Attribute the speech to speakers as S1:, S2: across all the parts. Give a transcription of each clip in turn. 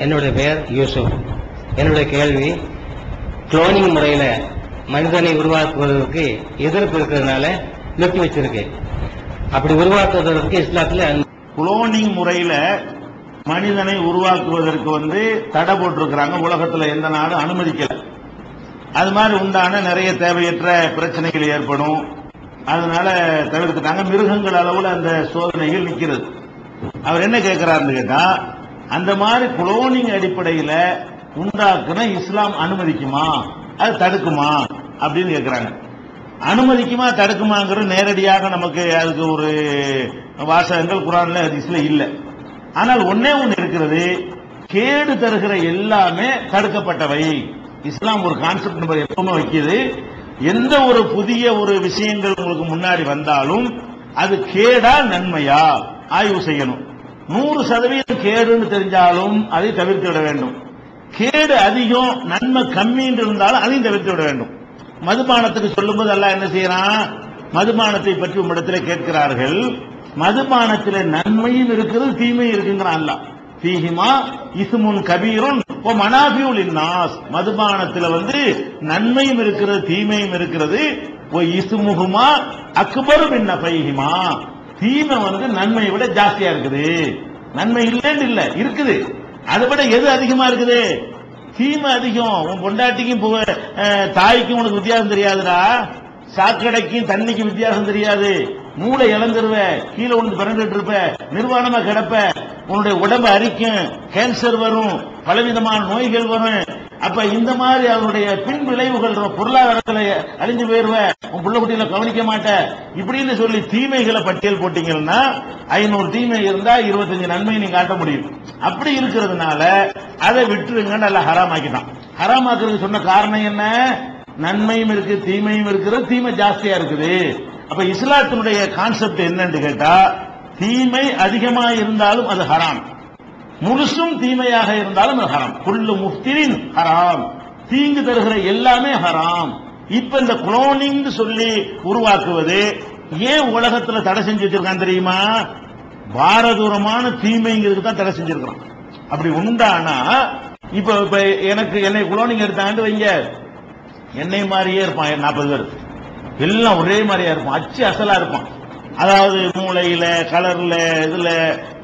S1: என்னுடைய பெயர் யூசுப். என்னுடைய கேள்வி, குளோனிங் முறையில மனிதனை உருவாக்குவதற்கு எதிர்ப்பு இருக்கிறதுனால நிறுத்தி வச்சிருக்கு. அப்படி உருவாக்குவதற்கு இஸ்லாத்துல
S2: குளோனிங் முறையில மனிதனை உருவாக்குவதற்கு தடை போட்டிருக்கிறாங்க. உலகத்துல எந்த நாடும் அனுமதிக்கல. அது மாதிரி உண்டான நிறைய தேவையற்ற பிரச்சனைகள் ஏற்படும். அதனால தவிர்த்துட்டாங்க. மிருகங்கள் அளவுல அந்த சோதனைகள் நிக்கிறது. அவர் என்ன கேட்கிறாருன்னு கேட்டா, அந்த மாதிரி குளோனிங் அடிப்படையில் உண்டாக்குன இஸ்லாம் அனுமதிக்குமா, அது தடுக்குமா அப்படின்னு கேட்கிறாங்க. அனுமதிக்குமா தடுக்குமாங்கிறது நேரடியாக நமக்கு அதுக்கு ஒரு வாசகங்கள் குர்ஆன்ல ஹதீஸ்ல இல்ல. ஆனால் ஒன்னே ஒன்று இருக்கிறது, கேடு தருகிற எல்லாமே தடுக்கப்பட்டவை. இஸ்லாம் ஒரு கான்செப்ட் நம்பர் எப்பவுமே வைக்கிது. எந்த ஒரு புதிய ஒரு விஷயங்கள் உங்களுக்கு முன்னாடி வந்தாலும் அது கேடா நன்மையா ஆய்வு செய்யணும். 100% கேடுன்னு தெரிஞ்சாலும் அதை தவிர்த்து விட வேண்டும். கேடு அதிகம் நன்மை கம்மின்னு இருந்தாலும் அதையும் தவிர்த்து விட வேண்டும். மதுபானத்துக்கு சொல்லும்போது அல்லாஹ் என்ன செய்யறான், மதுபானத்தை பற்றி உம்மிடத்தில் கேட்கிறார்கள். மதுபானத்தில் நன்மையும் இருக்கிறது தீமையும் இருக்குங்கிறான் அல்லாஹ். ஃபீஹிமா இஸ்முன் கபீருன் வ மனாஃபிஉ லின்னாஸ். மதுபானத்தில் நன்மையும் இருக்கிறது தீமையும் இருக்கிறது. வ இஸ்முஹுமா அக்பரு மின் நஃபைஹிமா. தீமை நன்மையை விட ஜாஸ்தியா இருக்குது. நன்மை இல்லைன்னு இல்ல, இருக்குது. அதை விட எது அதிகமா இருக்குது? தீமை அதிகம். உன் பொண்டாட்டிக்கும் தாய்க்கும் உனக்கு வித்தியாசம் தெரியாதுடா. சாக்கடைக்கும் தண்ணிக்கும் வித்தியாசம் தெரியாது. மூளை இழந்துருவ, கீழே உனக்கு பிறந்துட்டு இருப்ப, நிர்வாணமா கிடப்ப, உன்னுடைய உடம்பு அரிக்கும், கேன்சர் வரும், பலவிதமான நோய்கள் வரும். அப்ப இந்த மாதிரி அவருடைய பின் விளைவுகள், பொருளாதாரத்தில் அழிஞ்சு போயிருவ, உன் புள்ள குட்டியில கவனிக்க மாட்ட, இப்படின்னு சொல்லி தீமைகளை பட்டியல் போட்டீங்கன்னா 500 தீமை இருந்தா 25 நன்மை நீங்க காட்ட முடியும். அப்படி இருக்கிறதுனால அதை விட்டுருங்க. நல்லா ஹராமாக்கிட்டான். ஹராமாக்குறது சொன்ன காரணம் என்ன? நன்மையும் இருக்கு தீமையும் இருக்கிறது, தீமை ஜாஸ்தியா இருக்குது. அப்ப இஸ்லாத்தினுடைய கான்செப்ட் என்னன்னு கேட்டா, தீமை அதிகமா இருந்தாலும் அது ஹராம், முழுசும் தீமையாக இருந்தாலும் அது ஹராம். குல்லு முஃப்திரின் ஹராம். தீங்கு தருகிற எல்லாமே ஹராம். இப்ப இந்த குளோனிங் சொல்லி உருவாக்குவது ஏன் உலகத்துல தடை செஞ்சு வச்சிருக்கான் தெரியுமா? பாரதூரமான தீமைங்கிறதுக்கு தான் தடை செஞ்சிருக்கான். அப்படி உண்டானா இப்ப என்னை குளோனிங் எடுத்தாண்டு வைங்க, என்னை மாதிரியே இருப்பான் 40 பேர், எல்லாம் ஒரே மாதிரியா இருப்பான், அச்சு அசலா இருப்பான். அதாவது மூளையில, கலர்ல, இதுல,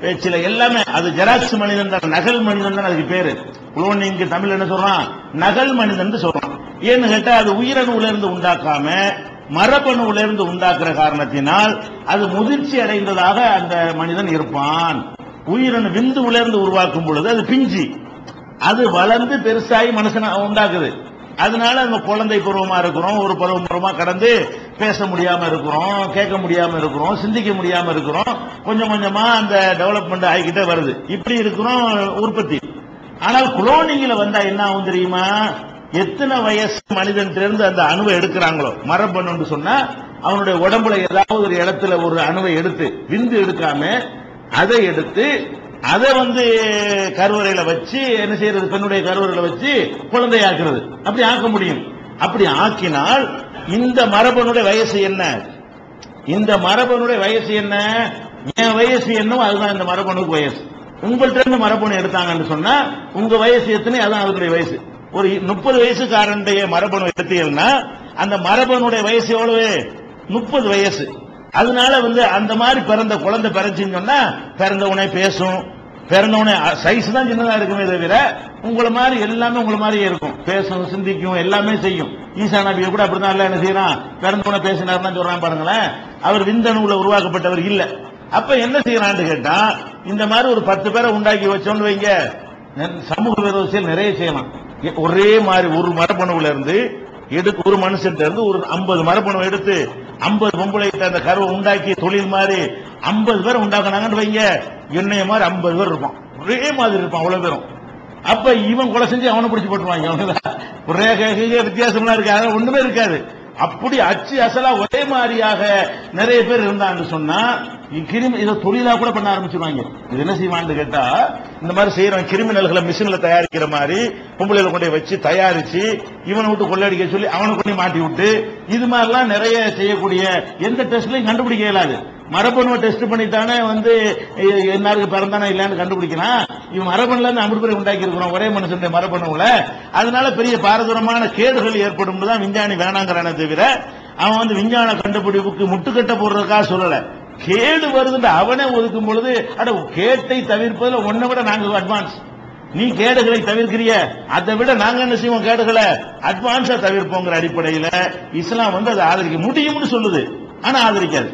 S2: பேச்சில எல்லாமே. அது ஜெராக்ஸ் மனிதன் தான், நகல் மனிதன் தான் அதுக்கு பேரு. குளோனிங் தமிழ் என்ன சொல்றான்? நகல் மனிதன் சொல்றான். ஏன்னு கேட்டா அது உயிரணுல இருந்து உண்டாக்காம மரபணுல இருந்து உண்டாக்குற காரணத்தினால் அது முதிர்ச்சி அடைந்ததாக அந்த மனிதன் இருப்பான். உயிரணு விந்துல இருந்து உருவாக்கும் பொழுது அது பிஞ்சி, அது வளர்ந்து பெருசாகி மனுஷனை உண்டாக்குது. அதனால நம்ம குழந்தை பருவமா இருக்கிறோம், ஒரு பருவமா கடந்து பேச முடியாம இருக்கிறோம், கேட்க முடியாம இருக்கிறோம், சிந்திக்க முடியாம இருக்கிறோம். கொஞ்சம் கொஞ்சமா அந்த டெவலப்மெண்ட் ஆகிக்கிட்டே வருது. இப்படி இருக்கிறோம் உற்பத்தி. ஆனால் குளோனிங்ல வந்தா என்ன ஆகும் தெரியுமா? எத்தனை வயசு மனிதன் இருந்து அந்த அணுவை எடுக்கிறாங்களோ, மரபணு சொன்னா அவனுடைய உடம்புல ஏதாவது ஒரு இடத்துல ஒரு அணுவை எடுத்து, விந்து எடுக்காம அதை எடுத்து அதை கருவறையில வச்சு என்ன செய்யறது, பெண்ணுடைய கருவறையில வச்சு குழந்தையாக்குறது. அப்படி ஆக்க முடியும். அப்படி ஆக்கினால் இந்த மரபணுடைய வயசு என்ன? இந்த மரபணுடைய வயசு என்ன? என் வயசு என்னவோ அதுதான் இந்த மரபணுக்கு வயசு. உங்கள்கிட்ட இருந்து மரபணு எடுத்தாங்கன்னு சொன்னா உங்க வயசு எத்தனை, அதான் அதுடைய வயசு. ஒரு 30 வயசுக்காரனுடைய மரபணு எடுத்தீங்கன்னா அந்த மரபணுடைய வயசு எவ்வளவு? 30 வயசு. அதனால அந்த மாதிரி பிறந்த குழந்தை பிறந்துன்னு சொன்னா பிறந்தவனே பேசும், பிறந்தவனே சைஸ் தான் சின்னதா இருக்குமே தவிர உங்களை மாதிரி எல்லாமே உங்களை மாதிரியே இருக்கும், பேசும், சிந்திக்கும், எல்லாமே செய்யும். ஈசா நபியை கூட அப்படிதான் இல்ல என்ன செய்யறான், பிறந்தவனை பேசினார்னா சொல்றான் பாருங்களேன். அவர் விந்தணுல உருவாக்கப்பட்டவர் இல்ல. அப்ப என்ன செய்யறான்னு கேட்டா, இந்த மாதிரி ஒரு 10 பேரை உண்டாக்கி வச்சோன்னு வைங்க, சமூக விரோதத்தில் நிறைய செய்யலாம். ஒரே மாதிரி ஒரு மரபணுல இருந்து எடுத்து, ஒரு மனுஷன் இருந்து ஒரு 50 மரபணு எடுத்து 50 பொம்பளை அந்த கருவை உண்டாக்கி தொழில் மாதிரி 50 பேர் உண்டாக்குனாங்கன்னு வைங்க, என்னைய மாதிரி 50 பேர் இருப்பான், ஒரே மாதிரி இருப்பான் அவ்வளவு பேரும். அப்ப இவன் கொலை செஞ்சு அவனை பிடிச்சு போட்டுருவாங்க. ஒரே வித்தியாசம்லாம் இருக்காது, ஒண்ணுமே இருக்காது. அப்படி அச்சு அசலா ஒரே மாதிரியாக நிறைய பேர் இருந்தான்னு சொன்னா கிரிமி இதை தொழிலா கூட பண்ண ஆரம்பிச்சிருவாங்க. இது என்ன செய்வான்னு கேட்டா, இந்த மாதிரி செய்யறவங்க கிரிமினல்களை மிஷின்ல தயாரிக்கிற மாதிரி பொம்பளையில கொண்டு வச்சு தயாரிச்சு இவனை விட்டு கொள்ளையடிக்க சொல்லி அவனை கொண்டு மாட்டி விட்டு இது மாதிரிலாம் நிறைய செய்யக்கூடிய, எந்த டெஸ்ட்லையும் கண்டுபிடிக்க இயலாது. மரபணுவை டெஸ்ட் பண்ணித்தானே வந்து எல்லாருக்கும் பிறந்தானே இல்லைன்னு கண்டுபிடிக்கலாம். இவன் மரபணுல இருந்து அமிர்தரை உண்டாக்கி இருக்கிறோம் ஒரே மனுஷனுடைய மரபணுல. அதனால பெரிய பாரதூரமான கேடுகள் ஏற்படும் தான் விஞ்ஞானி வேணாங்கிறானே தவிர அவன் வந்து விஞ்ஞான கண்டுபிடிப்புக்கு முட்டுக்கட்ட போடுறதுக்காக சொல்லல. கேடு வருதுன்ற அவனே ஒதுக்கும் பொழுது அட கேட்டை தவிர்ப்பதில் ஒன்னை விட நாங்க அட்வான்ஸ், நீ கேடுகளை தவிர்க்கிறிய, அதை விட நாங்க என்ன செய்வோம், கேடுகளை அட்வான்ஸா தவிர்ப்போங்கிற அடிப்படையில் இஸ்லாம் வந்து அதை ஆதரிக்க முடியும்னு சொல்லுது, ஆனா ஆதரிக்காது.